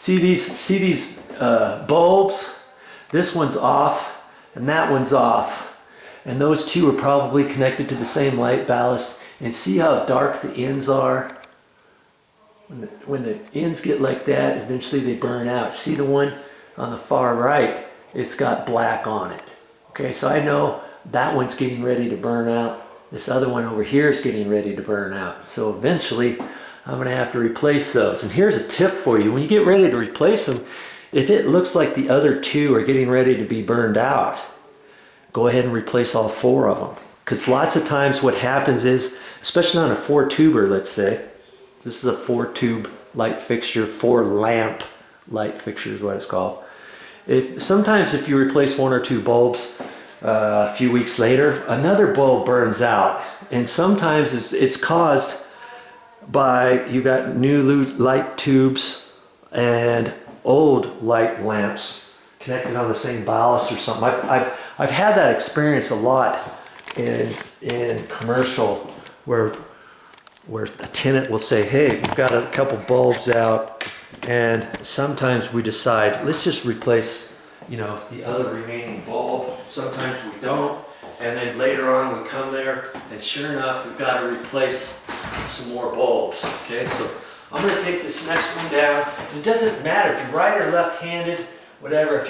See these bulbs? This one's off and that one's off. And those two are probably connected to the same light ballast. And see how dark the ends are? When the ends get like that, eventually they burn out. See the one on the far right? It's got black on it. Okay, so I know that one's getting ready to burn out. This other one over here is getting ready to burn out. So eventually I'm going to have to replace those. And here's a tip for you. When you get ready to replace them, if it looks like the other two are getting ready to be burned out, go ahead and replace all four of them. Because lots of times what happens is, especially on a 4-tuber, let's say, this is a 4-tube light fixture, 4-lamp light fixture is what it's called. Sometimes if you replace one or two bulbs a few weeks later, another bulb burns out. And sometimes it's caused by, you got new light tubes and old light lamps connected on the same ballast or something. I've had that experience a lot in commercial where a tenant will say, hey, we've got a couple bulbs out, and sometimes we decide, let's just replace, the other remaining bulb. Sometimes we don't. And then later on we come there and sure enough, we've got to replace some more bulbs. Okay, so I'm going to take this next one down. It doesn't matter if you're right or left-handed, whatever. If